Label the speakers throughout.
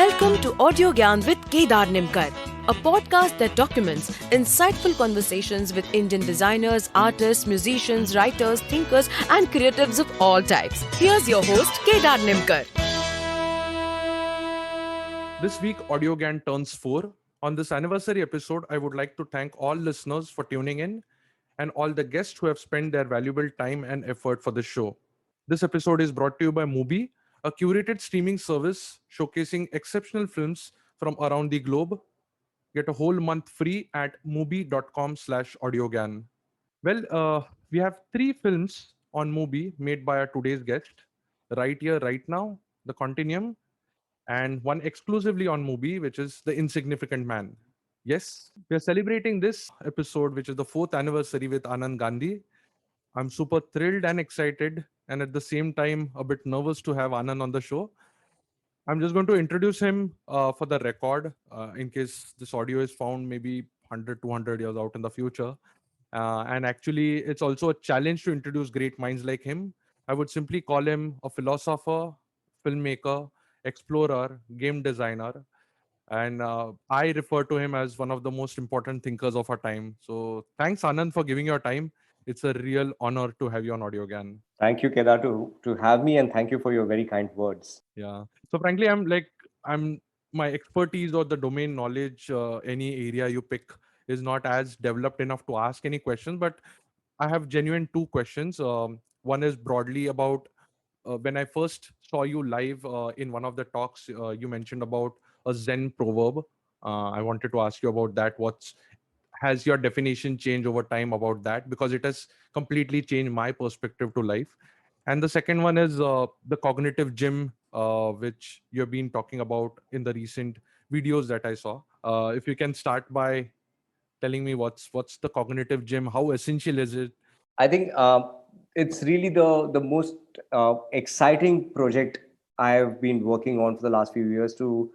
Speaker 1: Welcome to Audio Gyan with Kedar Nimkar, a podcast that documents insightful conversations with Indian designers, artists, musicians, writers, thinkers, and creatives of all types. Here's your host, Kedar Nimkar.
Speaker 2: This week, Audio Gyan turns 4. On this anniversary episode, I would like to thank all listeners for tuning in and all the guests who have spent their valuable time and effort for the show. This episode is brought to you by Mubi, a curated streaming service showcasing exceptional films from around the globe. Get a whole month free at mubi.com/audiogan. We have 3 films on Mubi made by our today's guest, Right Here, Right Now, The Continuum, and one exclusively on Mubi, which is The Insignificant Man. Yes, we are celebrating this episode, which is the 4th anniversary with Anand Gandhi. I'm super thrilled and excited, and at the same time, a bit nervous to have Anand on the show. I'm just going to introduce him for the record in case this audio is found maybe 100, 200 years out in the future. And actually, it's also a challenge to introduce great minds like him. I would simply call him a philosopher, filmmaker, explorer, game designer. And I refer to him as one of the most important thinkers of our time. So thanks, Anand, for giving your time. It's a real honor to have you on AudioGAN.
Speaker 3: Thank you, Kedar, to have me, and thank you for your very kind words.
Speaker 2: Yeah. So frankly, I'm my expertise or the domain knowledge, any area you pick is not as developed enough to ask any questions, but I have genuine 2 questions. One is broadly about when I first saw you live in one of the talks, you mentioned about a Zen proverb. I wanted to ask you about that. Has your definition changed over time about that? Because it has completely changed my perspective to life. And the second one is the cognitive gym, which you've been talking about in the recent videos that I saw. If you can start by telling me what's the cognitive gym, how essential is it?
Speaker 3: I think it's really the most exciting project I have been working on for the last few years to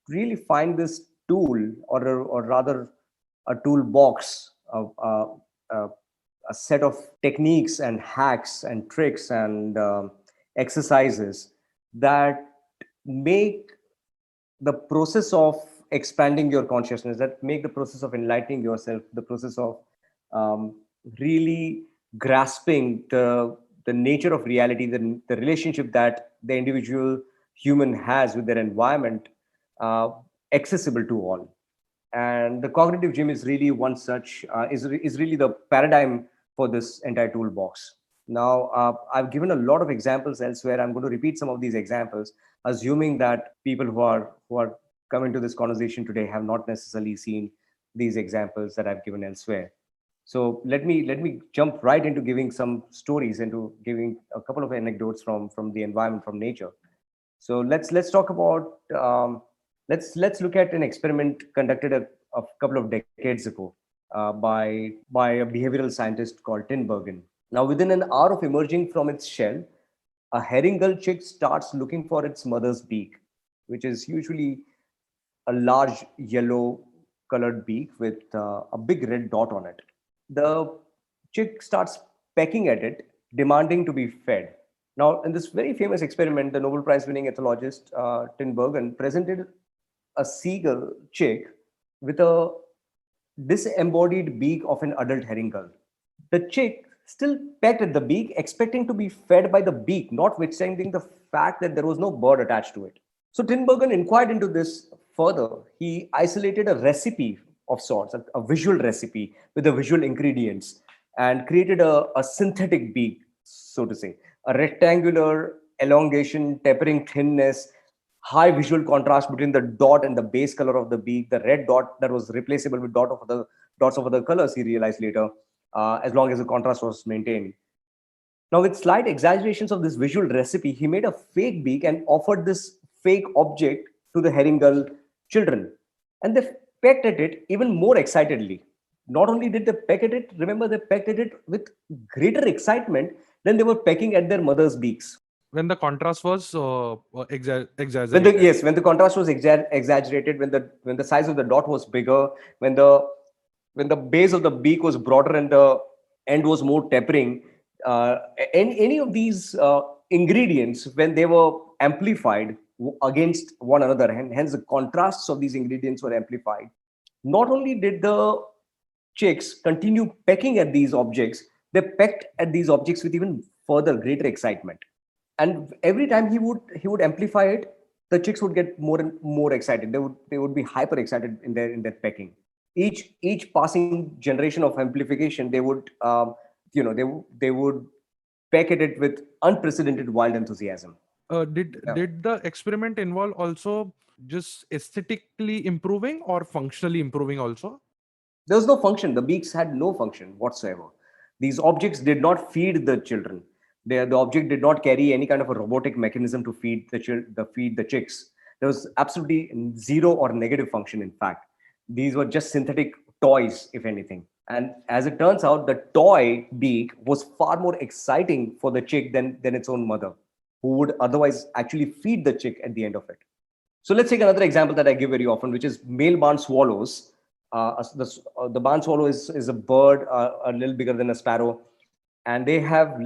Speaker 3: really find this tool, or rather a toolbox of a set of techniques and hacks and tricks and exercises that make the process of expanding your consciousness, that make the process of enlightening yourself, the process of um, really grasping the nature of reality, the relationship that the individual human has with their environment, uh, accessible to all. And the cognitive gym is really one such, is really the paradigm for this entire toolbox. Now, I've given a lot of examples elsewhere. I'm going to repeat some of these examples, assuming that people who are coming to this conversation today have not necessarily seen these examples that I've given elsewhere. So let me jump right into giving some stories, into giving a couple of anecdotes from the environment, from nature. So let's talk about let's look at an experiment conducted a couple of decades ago by a behavioral scientist called Tinbergen. Now, within an hour of emerging from its shell, a herring gull chick starts looking for its mother's beak, which is usually a large yellow colored beak with a big red dot on it. The chick starts pecking at it, demanding to be fed. Now, in this very famous experiment, the Nobel Prize winning ethologist Tinbergen presented a seagull chick with a disembodied beak of an adult herring gull. The chick still pecked at the beak, expecting to be fed by the beak, notwithstanding the fact that there was no bird attached to it. So Tinbergen inquired into this further. He isolated a recipe of sorts, a visual recipe with the visual ingredients, and created a synthetic beak, so to say, a rectangular elongation, tapering thinness, high visual contrast between the dot and the base color of the beak, the red dot that was replaceable with dots of other colors, he realized later, as long as the contrast was maintained. Now, with slight exaggerations of this visual recipe, he made a fake beak and offered this fake object to the herring gull children. And they pecked at it even more excitedly. Not only did they peck at it, remember, they pecked at it with greater excitement than they were pecking at their mother's beaks.
Speaker 2: When the contrast was exaggerated.
Speaker 3: When the contrast was exaggerated, when the size of the dot was bigger, when the base of the beak was broader and the end was more tapering, any of these ingredients, when they were amplified, against one another, and hence the contrasts of these ingredients were amplified. Not only did the chicks continue pecking at these objects, they pecked at these objects with even further greater excitement. And every time he would amplify it, the chicks would get more and more excited. They would be hyper excited in their pecking. Each passing generation of amplification, they would they would peck at it with unprecedented wild enthusiasm.
Speaker 2: Did
Speaker 3: Yeah.
Speaker 2: did the experiment involve also just aesthetically improving or functionally improving also?
Speaker 3: There was no function. The beaks had no function whatsoever. These objects did not feed the children. The object did not carry any kind of a robotic mechanism to feed the chicks. There was absolutely zero or negative function. In fact, these were just synthetic toys, if anything. And as it turns out, the toy beak was far more exciting for the chick than its own mother, who would otherwise actually feed the chick at the end of it. So let's take another example that I give very often, which is male barn swallows. The barn swallow is a bird a little bigger than a sparrow, and they have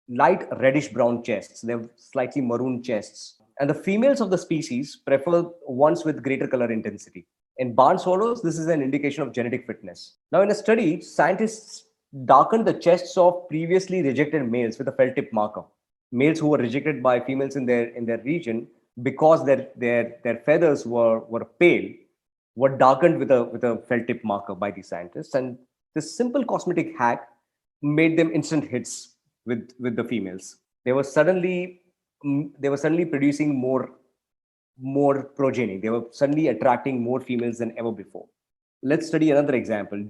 Speaker 3: light reddish brown chests. They have slightly maroon chests. And the females of the species prefer ones with greater color intensity. In barn swallows, this is an indication of genetic fitness. Now, in a study, scientists darkened the chests of previously rejected males with a felt tip marker. Males who were rejected by females in their region because their feathers were pale were darkened with a felt tip marker by these scientists. And this simple cosmetic hack made them instant hits with the females. They were suddenly producing more progeny. They were suddenly attracting more females than ever before. Let's study another example.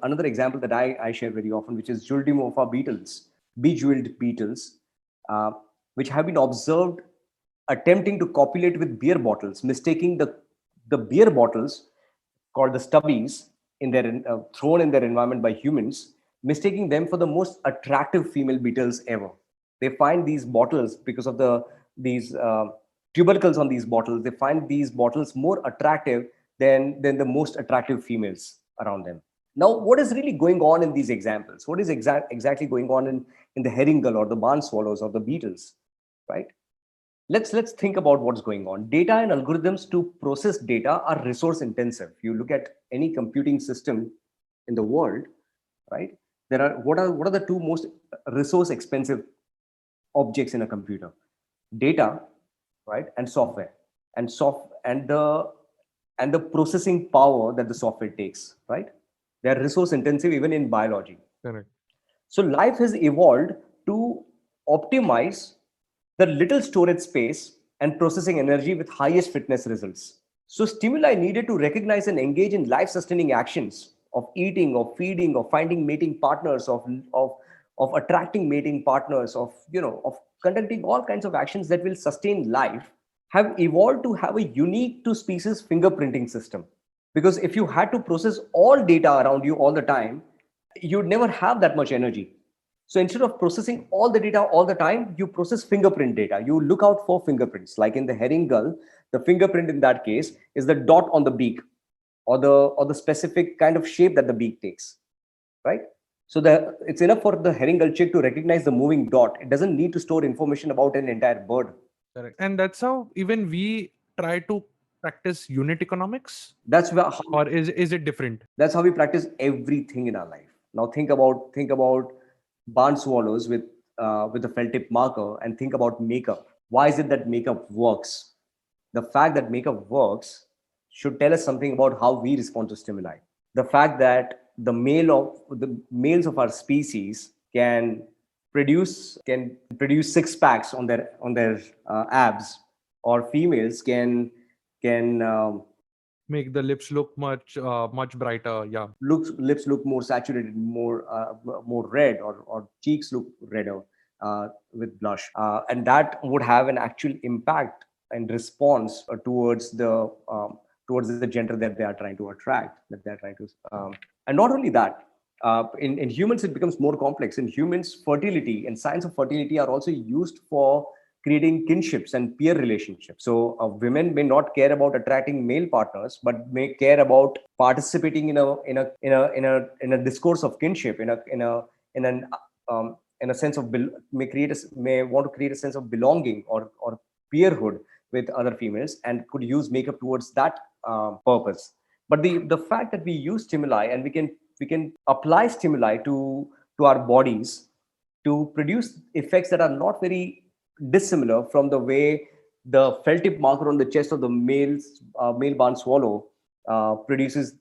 Speaker 3: Another example that I share very often, which is Jultimorpha beetles, bejeweled beetles, which have been observed attempting to copulate with beer bottles, mistaking the beer bottles called the stubbies thrown in their environment by humans, mistaking them for the most attractive female beetles ever. They find these bottles because of these tubercles on these bottles. They find these bottles more attractive than the most attractive females around them. Now, what is really going on in these examples? What is exactly going on in the herring gull or the barn swallows or the beetles, right? Let's think about what's going on. Data and algorithms to process data are resource intensive. You look at any computing system in the world, right? What are the two most resource expensive objects in a computer? Data, right, and software, and the processing power that the software takes, right? They are resource intensive even in biology.
Speaker 2: Correct.
Speaker 3: So life has evolved to optimize the little storage space and processing energy with highest fitness results. So stimuli needed to recognize and engage in life-sustaining actions of eating, of feeding, of finding mating partners, of attracting mating partners, of conducting all kinds of actions that will sustain life, have evolved to have a unique to species fingerprinting system. Because if you had to process all data around you all the time, you'd never have that much energy. So instead of processing all the data all the time, you process fingerprint data. You look out for fingerprints. Like in the herring gull, the fingerprint in that case is the dot on the beak, or the specific kind of shape that the beak takes, right? So it's enough for the herring gull chick to recognize the moving dot. It doesn't need to store information about an entire bird.
Speaker 2: Correct. And that's how even we try to practice unit economics.
Speaker 3: That's
Speaker 2: Or is it different?
Speaker 3: That's how we practice everything in our life. Now think about barn swallows with a felt tip marker, and think about makeup. Why is it that makeup works? The fact that makeup works should tell us something about how we respond to stimuli. The fact that the males of our species can produce six packs on their abs, or females can
Speaker 2: Make the lips look much brighter. Yeah.
Speaker 3: lips look more saturated, more red, or cheeks look redder with blush, and that would have an actual impact and response towards the gender that they are trying to attract, that they are trying to, and not only that. In humans, it becomes more complex. In humans, fertility and science of fertility are also used for creating kinships and peer relationships. So women may not care about attracting male partners, but may care about participating in a discourse of kinship, in a sense of may want to create a sense of belonging or peerhood with other females and could use makeup towards that purpose. But the fact that we use stimuli and we can apply stimuli to our bodies to produce effects that are not very dissimilar from the way the felt tip marker on the chest of the male barn swallow produces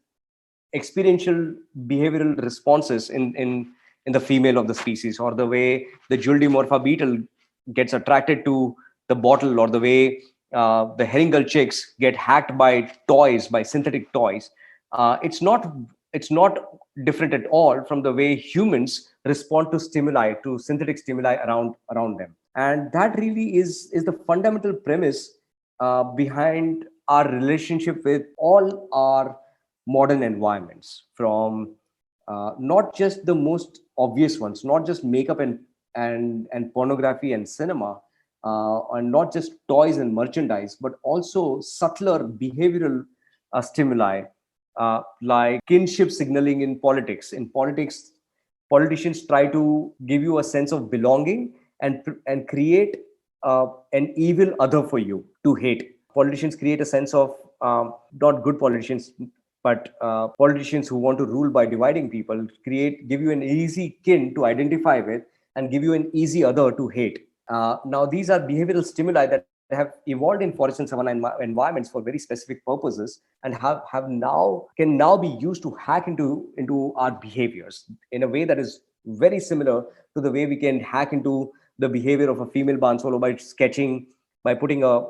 Speaker 3: experiential behavioral responses in the female of the species, or the way the Juldimorpha beetle gets attracted to the bottle, or the way the herringull chicks get hacked by toys, by synthetic toys. It's not different at all from the way humans respond to stimuli, to synthetic stimuli around them. And that really is the fundamental premise behind our relationship with all our modern environments, from not just the most obvious ones, not just makeup and pornography and cinema, and not just toys and merchandise, but also subtler behavioral stimuli, like kinship signaling in politics. In politics, politicians try to give you a sense of belonging and create an evil other for you to hate. Politicians create a sense of, not good politicians, but politicians who want to rule by dividing people, give you an easy kin to identify with and give you an easy other to hate. Now these are behavioral stimuli that have evolved in forest and savanna environments for very specific purposes, and can now be used to hack into our behaviors in a way that is very similar to the way we can hack into the behavior of a female barn swallow by putting a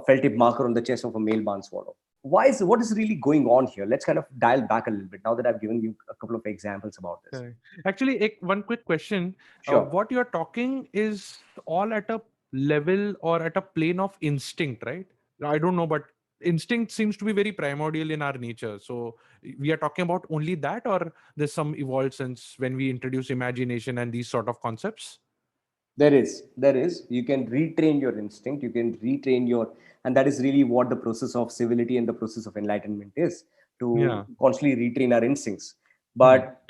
Speaker 3: felt tip marker on the chest of a male barn swallow. What is really going on here? Let's kind of dial back a little bit now that I've given you a couple of examples about this.
Speaker 2: Correct. Actually, one quick question.
Speaker 3: Sure.
Speaker 2: What you're talking is all at a level or at a plane of instinct, right? I don't know, but instinct seems to be very primordial in our nature. So we are talking about only that, or there's some evolved sense when we introduce imagination and these sort of concepts?
Speaker 3: There is. You can retrain your instinct. You can retrain and that is really what the process of civility and the process of enlightenment is, to
Speaker 2: Yeah.
Speaker 3: constantly retrain our instincts. But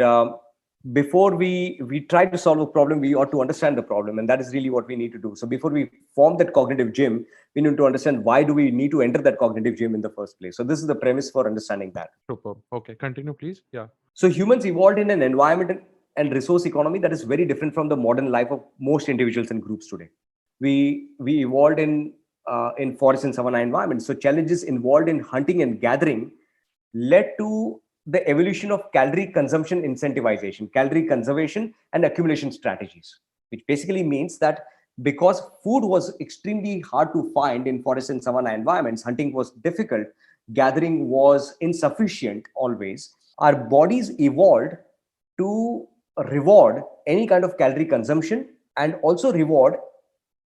Speaker 3: before we try to solve a problem, we ought to understand the problem, and that is really what we need to do. So before we form that cognitive gym, we need to understand why do we need to enter that cognitive gym in the first place. So this is the premise for understanding that.
Speaker 2: Super. Okay, continue, please. Yeah.
Speaker 3: So humans evolved in an environment and resource economy that is very different from the modern life of most individuals and groups today. We evolved in forest and savanna environments. So challenges involved in hunting and gathering led to the evolution of calorie consumption incentivization, calorie conservation, and accumulation strategies, which basically means that because food was extremely hard to find in forest and savanna environments, hunting was difficult, gathering was insufficient always, our bodies evolved to reward any kind of calorie consumption and also reward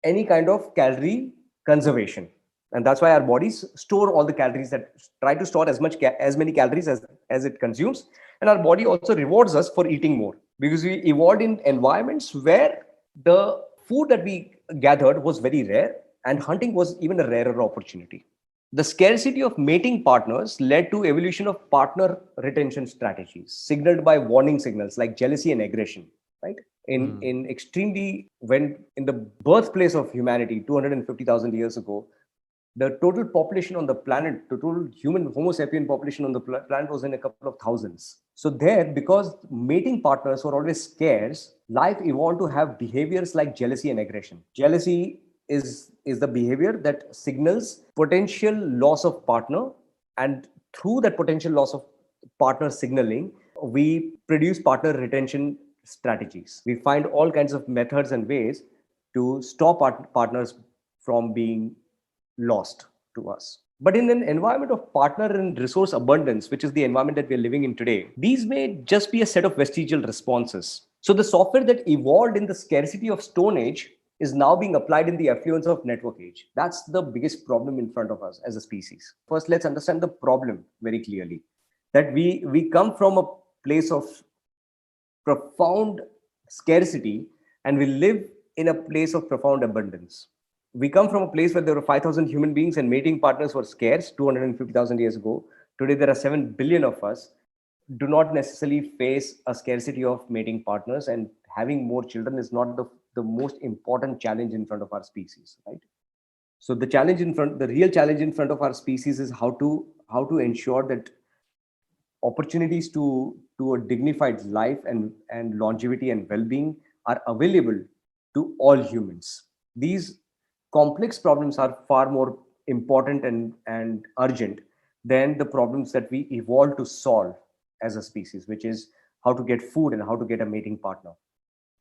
Speaker 3: any kind of calorie conservation. And that's why our bodies store all the calories, that try to store as many calories as it consumes. And our body also rewards us for eating more, because we evolved in environments where the food that we gathered was very rare and hunting was even a rarer opportunity. The scarcity of mating partners led to evolution of partner retention strategies, signaled by warning signals like jealousy and aggression. Right? In the birthplace of humanity, 250,000 years ago, the total population on the planet, the total human Homo sapien population on the planet was in a couple of thousands. So there, because mating partners were always scarce, life evolved to have behaviors like jealousy and aggression. Jealousy is the behavior that signals potential loss of partner, and through that potential loss of partner signaling, we produce partner retention strategies. We find all kinds of methods and ways to stop partners from being lost to us. But in an environment of partner and resource abundance, which is the environment that we're living in today, these may just be a set of vestigial responses. So the software that evolved in the scarcity of Stone Age is now being applied in the affluence of network age. That's the biggest problem in front of us as a species. First, let's understand the problem very clearly. That we come from a place of profound scarcity and we live in a place of profound abundance. We come from a place where there were 5,000 human beings and mating partners were scarce 250,000 years ago. Today, there are 7 billion of us. Do not necessarily face a scarcity of mating partners, and having more children is not the most important challenge in front of our species, right? So the real challenge in front of our species is how to ensure that opportunities to a dignified life and longevity and well-being are available to all humans. These complex problems are far more important and urgent than the problems that we evolved to solve as a species, which is how to get food and how to get a mating partner.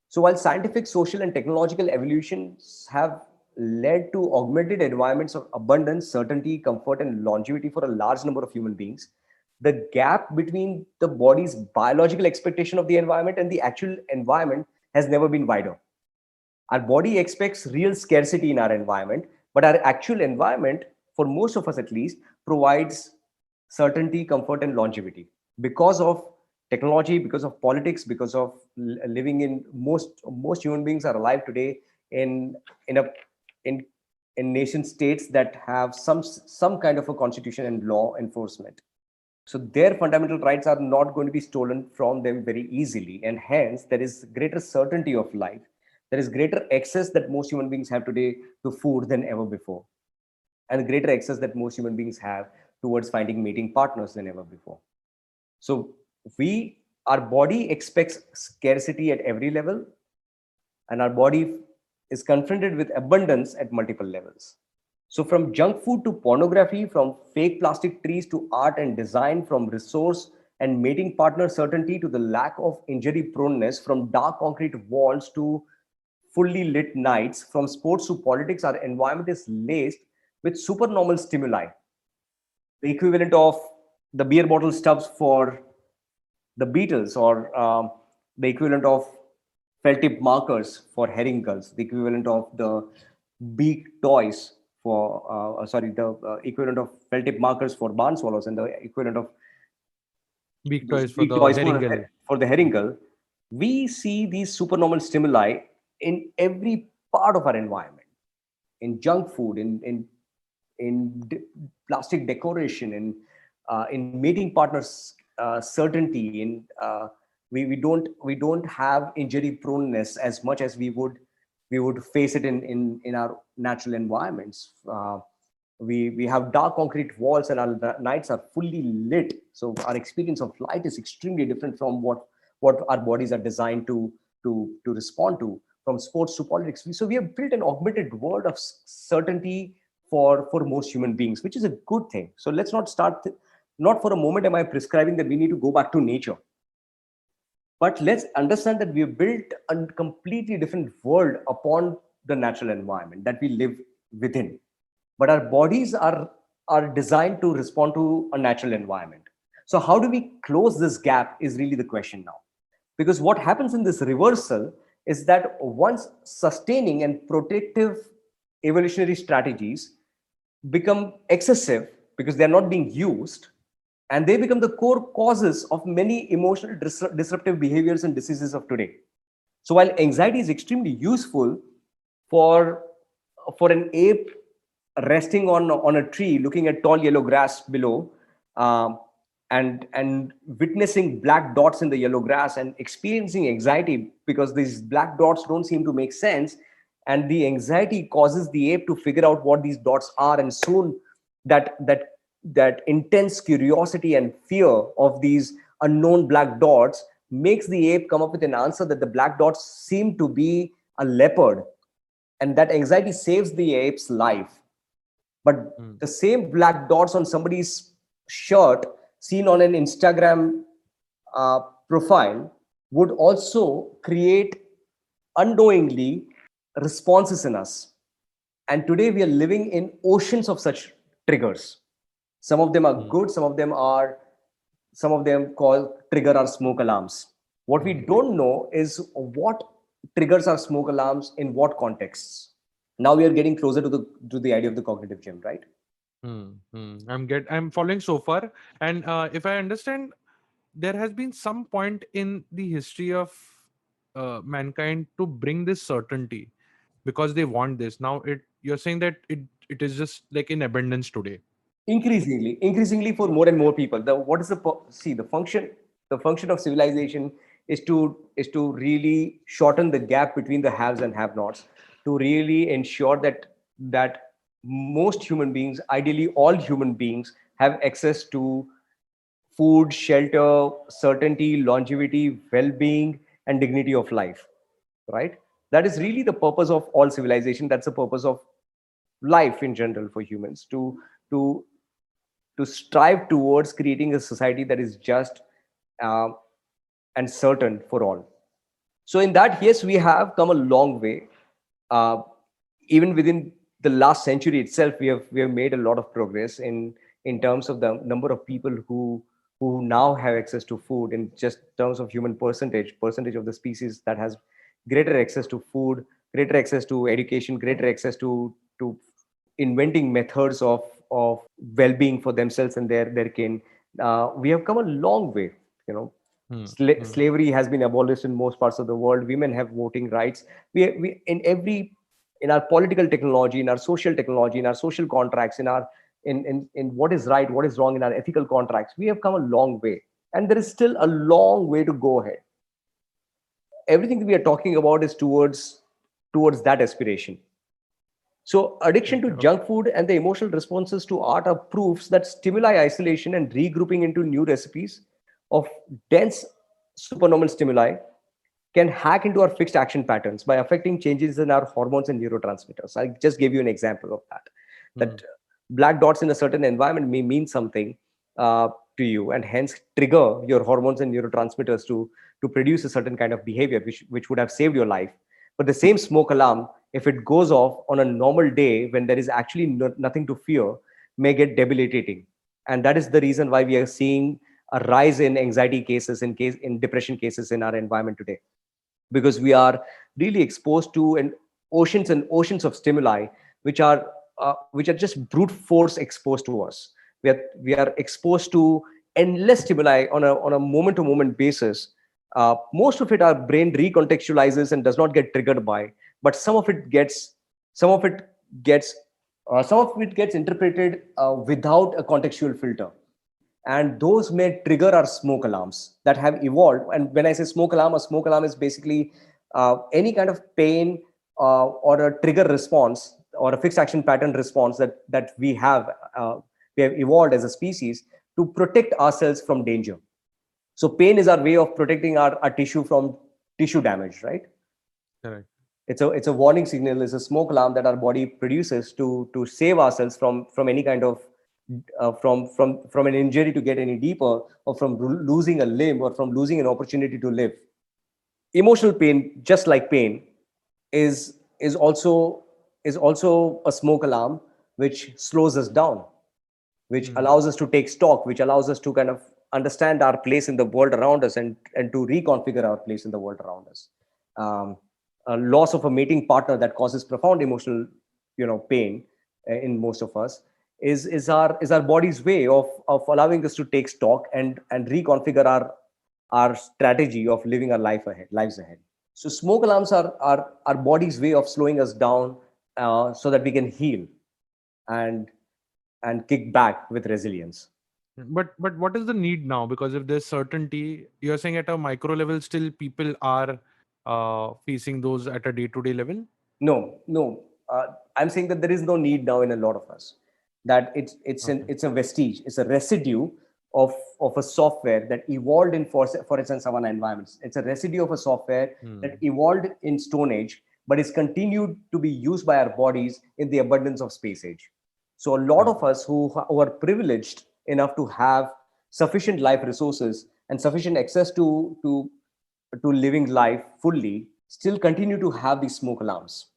Speaker 3: So while scientific, social, and technological evolutions have led to augmented environments of abundance, certainty, comfort, and longevity for a large number of human beings, the gap between the body's biological expectation of the environment and the actual environment has never been wider. Our body expects real scarcity in our environment, but our actual environment, for most of us at least, provides certainty, comfort, and longevity because of technology, because of politics, because of living in most human beings are alive today in in a in in nation states that have some kind of a constitution and law enforcement. So their fundamental rights are not going to be stolen from them very easily, and hence there is greater certainty of life. There is greater access that most human beings have today to food than ever before, and greater access that most human beings have towards finding mating partners than ever before. So our body expects scarcity at every level, and our body is confronted with abundance at multiple levels. So from junk food to pornography, from fake plastic trees to art and design, from resource and mating partner certainty to the lack of injury proneness, from dark concrete walls to fully lit nights, from sports to politics, our environment is laced with supernormal stimuli, the equivalent of the beer bottle stubs for the Beatles, or the equivalent of felt tip markers for herring gulls, the equivalent of the beak toys for, the equivalent of felt tip markers for barn swallows, and the equivalent of
Speaker 2: Big
Speaker 3: those
Speaker 2: toys for
Speaker 3: beak
Speaker 2: the
Speaker 3: toys
Speaker 2: herring gull.
Speaker 3: for the herring gull. We see these supernormal stimuli in every part of our environment, in junk food, in plastic decoration, in mating partners certainty, we don't have injury proneness as much as we would face it in our natural environments. We have dark concrete walls and our nights are fully lit, so our experience of light is extremely different from what our bodies are designed to respond to. From sports to politics, so we have built an augmented world of certainty for most human beings, which is a good thing. So let's not start. Not for a moment am I prescribing that we need to go back to nature, but let's understand that we have built a completely different world upon the natural environment that we live within. But our bodies are designed to respond to a natural environment. So how do we close this gap is really the question now. Because what happens in this reversal is that once sustaining and protective evolutionary strategies become excessive because they're not being used, and they become the core causes of many emotional disruptive behaviors and diseases of today. So while anxiety is extremely useful for an ape resting on a tree, looking at tall yellow grass below, and witnessing black dots in the yellow grass and experiencing anxiety because these black dots don't seem to make sense, and the anxiety causes the ape to figure out what these dots are, and soon that intense curiosity and fear of these unknown black dots makes the ape come up with an answer that the black dots seem to be a leopard, and that anxiety saves the ape's life. But the same black dots on somebody's shirt seen on an Instagram profile would also create unknowingly responses in us. And today we are living in oceans of such triggers. Some of them are good, some of them trigger our smoke alarms. What we don't know is what triggers our smoke alarms in what contexts. Now we are getting closer to the idea of the cognitive gym, right?
Speaker 2: I'm following so far, and if I understand, there has been some point in the history of mankind to bring this certainty because they want this. Now you're saying that it is just like in abundance today.
Speaker 3: Increasingly for more and more people. The function of civilization is to really shorten the gap between the haves and have-nots, to really ensure that most human beings, ideally all human beings, have access to food, shelter, certainty, longevity, well-being, and dignity of life, right? That is really the purpose of all civilization. That's the purpose of life in general for humans, to to strive towards creating a society that is just, uh, and certain for all. So in that, yes, we have come a long way. uh, Even within the last century itself, we have made a lot of progress in terms of the number of people who now have access to food, in just terms of human percentage of the species that has greater access to food, greater access to education, greater access to inventing methods of well-being for themselves and their kin. We have come a long way. You know, slavery has been abolished in most parts of the world. Women have voting rights. We in our political technology, in our social technology, in our social contracts, in what is right, what is wrong, in our ethical contracts, we have come a long way, and there is still a long way to go ahead. Everything that we are talking about is towards that aspiration. So addiction to junk food and the emotional responses to art are proofs that stimuli isolation and regrouping into new recipes of dense supernormal stimuli can hack into our fixed action patterns by affecting changes in our hormones and neurotransmitters. I just gave you an example of that. That black dots in a certain environment may mean something to you, and hence trigger your hormones and neurotransmitters to produce a certain kind of behavior, which would have saved your life. But the same smoke alarm, if it goes off on a normal day when there is actually nothing to fear, may get debilitating. And that is the reason why we are seeing a rise in anxiety cases, in depression cases in our environment today, because we are really exposed to oceans and oceans of stimuli, which are just brute force exposed to us. We are exposed to endless stimuli on a moment to moment basis. Most of it our brain recontextualizes and does not get triggered by, but some of it gets some of it gets interpreted without a contextual filter, and those may trigger our smoke alarms that have evolved. And when I say smoke alarm, a smoke alarm is basically any kind of pain or a trigger response or a fixed action pattern response that we have evolved as a species to protect ourselves from danger. So pain is our way of protecting our tissue from tissue damage, right?
Speaker 2: Correct.
Speaker 3: It's a warning signal, it's a smoke alarm that our body produces to save ourselves from any kind of from an injury to get any deeper, or from losing a limb, or from losing an opportunity to live. Emotional pain, just like pain, is is also is also a smoke alarm which slows us down, which allows us to take stock, which allows us to kind of understand our place in the world around us, and to reconfigure our place in the world around us. A loss of a mating partner that causes profound emotional, pain in most of us is our body's way of allowing us to take stock and reconfigure our strategy of living our lives ahead. So smoke alarms are our body's way of slowing us down, so that we can heal and kick back with resilience.
Speaker 2: But what is the need now? Because if there's certainty, you're saying at a micro level, still people are facing those at a day-to-day level.
Speaker 3: No. I'm saying that there is no need now in a lot of us. That
Speaker 2: Okay.
Speaker 3: it's a vestige, it's a residue of a software that evolved in, for instance, savanna environments. It's a residue of a software that evolved in Stone Age, but is continued to be used by our bodies in the abundance of space age. So a lot of us who are privileged enough to have sufficient life resources and sufficient access to living life fully still continue to have these smoke alarms.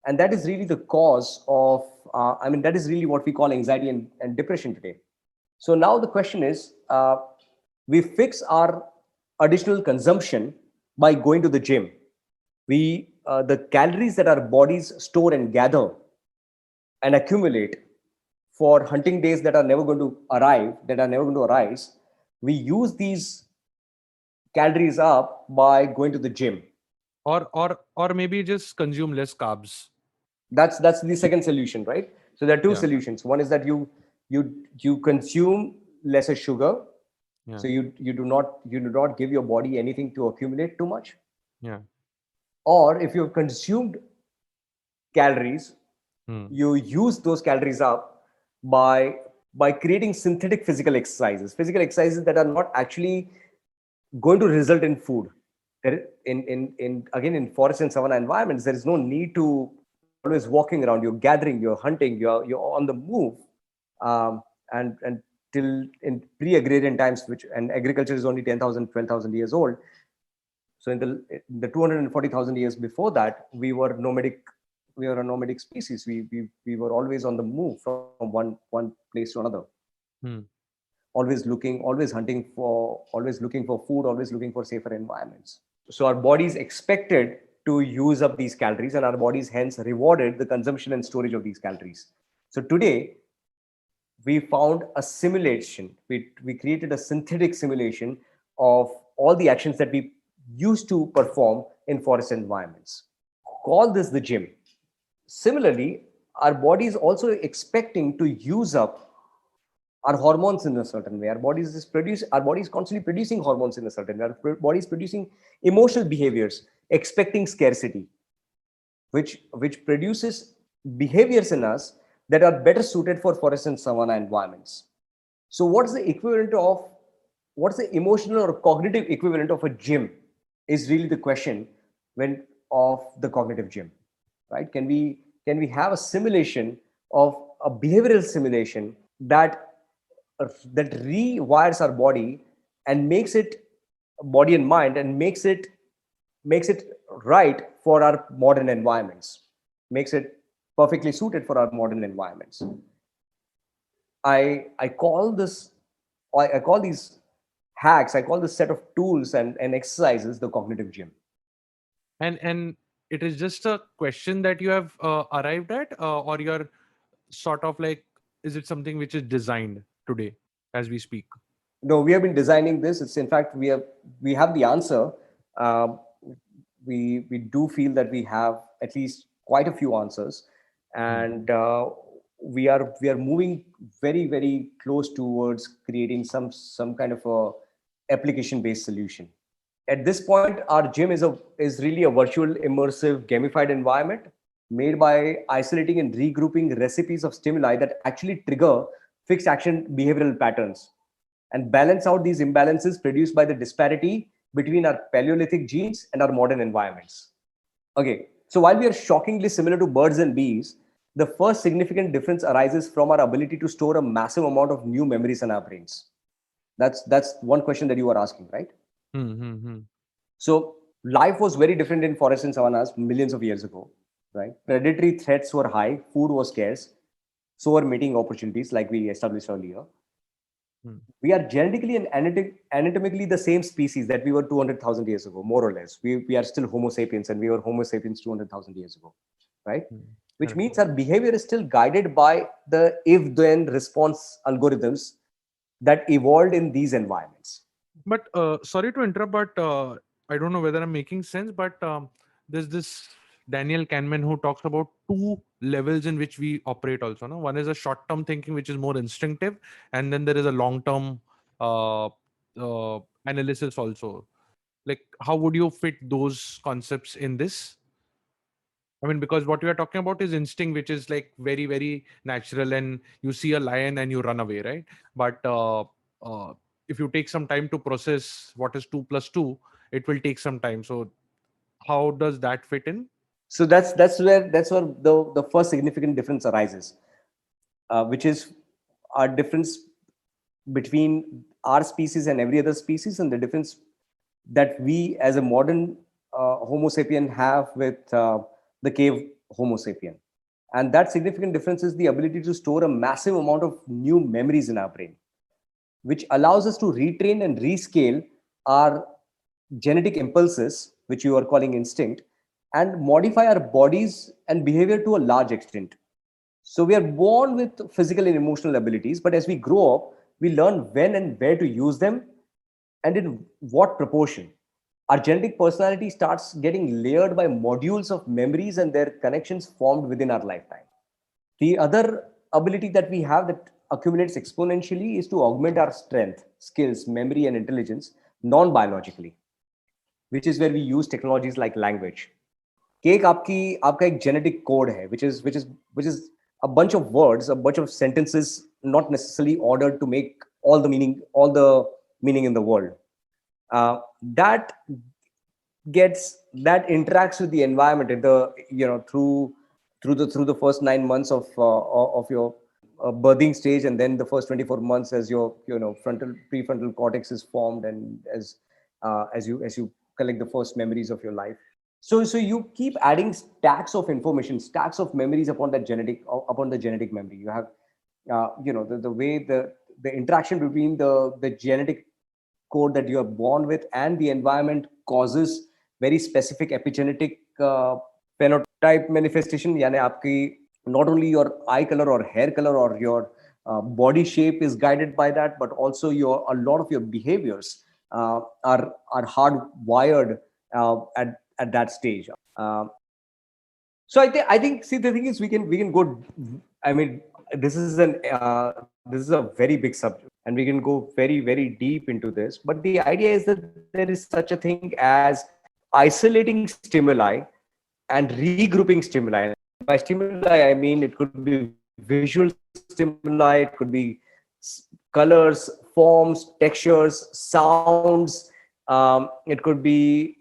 Speaker 3: And that is really the cause of, that is really what we call anxiety and depression today. So now the question is, we fix our additional consumption by going to the gym. The calories that our bodies store and gather and accumulate for hunting days that are never going to arrive, that are never going to arise, we use these calories up by going to the gym.
Speaker 2: Or maybe just consume less carbs.
Speaker 3: That's the second solution, right? So there are two
Speaker 2: Yeah.
Speaker 3: solutions. One is that you consume lesser sugar,
Speaker 2: Yeah.
Speaker 3: so you do not give your body anything to accumulate too much.
Speaker 2: Yeah.
Speaker 3: Or if you've consumed calories, You use those calories up by creating synthetic physical exercises that are not actually going to result in food. In again, in forest and savanna environments, there is no need to always walking around. You're gathering, you're hunting, you're on the move, and till in pre-agrarian times, which and agriculture is only 10,000, 12,000 years old. So in the 240,000 years before that, we were nomadic. We were a nomadic species. We were always on the move from one place to another. Always looking, always looking for food, always looking for safer environments. So our bodies expected to use up these calories, and our bodies hence rewarded the consumption and storage of these calories. So today we found a simulation. We created a synthetic simulation of all the actions that we used to perform in forest environments. Call this the gym. Similarly, our body is also expecting to use up our hormones in a certain way. Our body is constantly producing hormones in a certain way. Our body is producing emotional behaviors, expecting scarcity, which produces behaviors in us that are better suited for forest and savanna environments. So what's the emotional or cognitive equivalent of a gym is really the question of the cognitive gym, right? Can we have a simulation of a behavioral simulation that rewires our body and makes it body and mind and makes it right for our modern environments, makes it perfectly suited for our modern environments. I call these hacks, I call this set of tools and exercises the cognitive gym.
Speaker 2: And it is just a question that you have arrived at, or you're sort of like, is it something which is designed today as we speak?
Speaker 3: No, we have been designing this. It's in fact we have the answer. We do feel that we have at least quite a few answers, and we are moving very, very close towards creating some kind of a application based solution. At this point, our gym is really a virtual, immersive, gamified environment made by isolating and regrouping recipes of stimuli that actually trigger fixed action behavioral patterns and balance out these imbalances produced by the disparity between our Paleolithic genes and our modern environments. Okay, so while we are shockingly similar to birds and bees, the first significant difference arises from our ability to store a massive amount of new memories in our brains. That's one question that you are asking, right? So life was very different in forests and savannas millions of years ago, right? Predatory threats were high, food was scarce, so were mating opportunities, like we established earlier. We are genetically and anatomically the same species that we were 200,000 years ago, more or less. We are still Homo sapiens, and we were Homo sapiens 200,000 years ago, right? Which means our behavior is still guided by the if-then response algorithms that evolved in these environments.
Speaker 2: But sorry to interrupt, but I don't know whether I'm making sense, but there's this Daniel Kahneman who talks about two levels in which we operate also. No? One is a short-term thinking, which is more instinctive, and then there is a long-term analysis also. Like, how would you fit those concepts in this? I mean, because what we are talking about is instinct, which is like very, very natural, and you see a lion and you run away, right? But if you take some time to process what is 2 plus 2, it will take some time. So how does that fit in?
Speaker 3: So that's where the first significant difference arises, which is our difference between our species and every other species, and the difference that we as a modern Homo sapien have with the cave Homo sapien. And that significant difference is the ability to store a massive amount of new memories in our brain, which allows us to retrain and rescale our genetic impulses, which you are calling instinct, and modify our bodies and behavior to a large extent. So we are born with physical and emotional abilities, but as we grow up, we learn when and where to use them and in what proportion. Our genetic personality starts getting layered by modules of memories and their connections formed within our lifetime. The other ability that we have that accumulates exponentially is to augment our strength, skills, memory, and intelligence non-biologically, which is where we use technologies like language. कि एक आपका एक genetic code है, which is a bunch of words, a bunch of sentences, not necessarily ordered to make all the meaning in the world. That interacts with the environment through the first 9 months of your birthing stage, and then the first 24 months as your prefrontal cortex is formed, and as you collect the first memories of your life. So you keep adding stacks of information, stacks of memories upon the genetic memory. You have the way the interaction between the genetic code that you are born with and the environment causes very specific epigenetic phenotype manifestation. Yani aapki, not only your eye color or hair color or your body shape is guided by that, but also a lot of your behaviors are hardwired at that stage. So I think see, the thing is, we can go. I mean, this is a very big subject, and we can go very, very deep into this. But the idea is that there is such a thing as isolating stimuli and regrouping stimuli. By stimuli, I mean it could be visual stimuli, it could be colors, forms, textures, sounds. It could be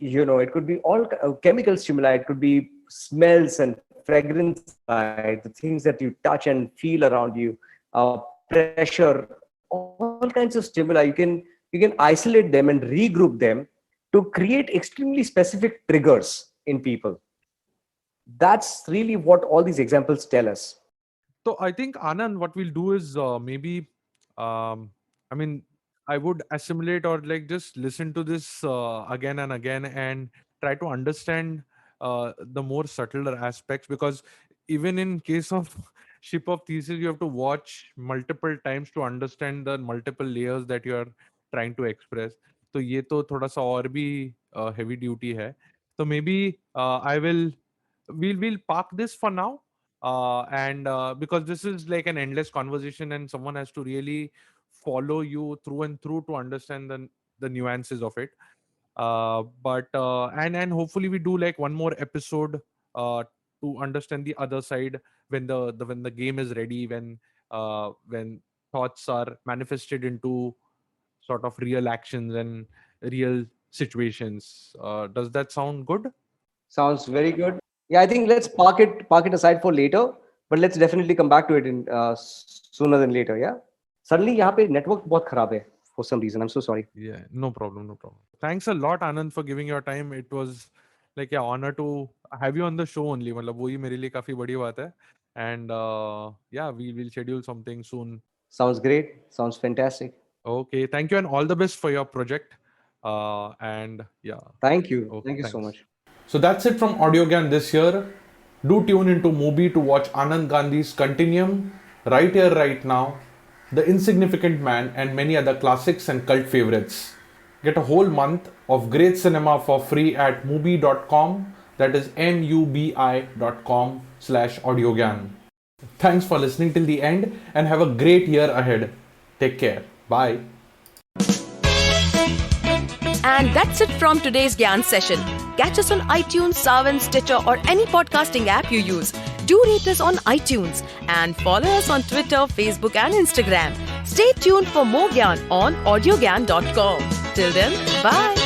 Speaker 3: all chemical stimuli. It could be smells and fragrance, the things that you touch and feel around you, pressure, all kinds of stimuli. You can isolate them and regroup them to create extremely specific triggers in people. That's really what all these examples tell us.
Speaker 2: So I think, Anand, what we'll do is I would assimilate or like just listen to this again and again and try to understand the more subtler aspects, because even in case of Ship of Theseus, you have to watch multiple times to understand the multiple layers that you are trying to express. तो ये तो थोड़ा सा और भी heavy duty है. So maybe we'll park this for now, and because this is like an endless conversation and someone has to really follow you through and through to understand the nuances of it. But hopefully we do like one more episode to understand the other side when the game is ready, when thoughts are manifested into sort of real actions and real situations. Does that sound good?
Speaker 3: Sounds very good. Yeah, I think let's park it aside for later, but let's definitely come back to it in sooner than later. Yeah. Suddenly, यहाँ पे network बहुत खराब है for some reason. I'm so sorry.
Speaker 2: Yeah, no problem. Thanks a lot, Anand, for giving your time. It was like an honor to have you on the show only. मतलब वही मेरे लिए काफी बड़ी बात है. And we will schedule something soon.
Speaker 3: Sounds great. Sounds fantastic.
Speaker 2: Okay, thank you and all the best for your project.
Speaker 3: Thank you.
Speaker 2: Okay,
Speaker 3: thank you
Speaker 2: thanks.
Speaker 3: so much.
Speaker 2: So that's it from AudioGyan this year. Do tune into Mubi to watch Anand Gandhi's Continuum, Right Here, Right Now, The Insignificant Man, and many other classics and cult favorites. Get a whole month of great cinema for free at mubi.com. That is mubi.com/AudioGyan. Thanks for listening till the end and have a great year ahead. Take care. Bye.
Speaker 1: And that's it from today's Gyan session. Catch us on iTunes, Saavn, Stitcher, or any podcasting app you use. Do rate us on iTunes and follow us on Twitter, Facebook, and Instagram. Stay tuned for more Gyan on audiogyan.com. Till then, bye.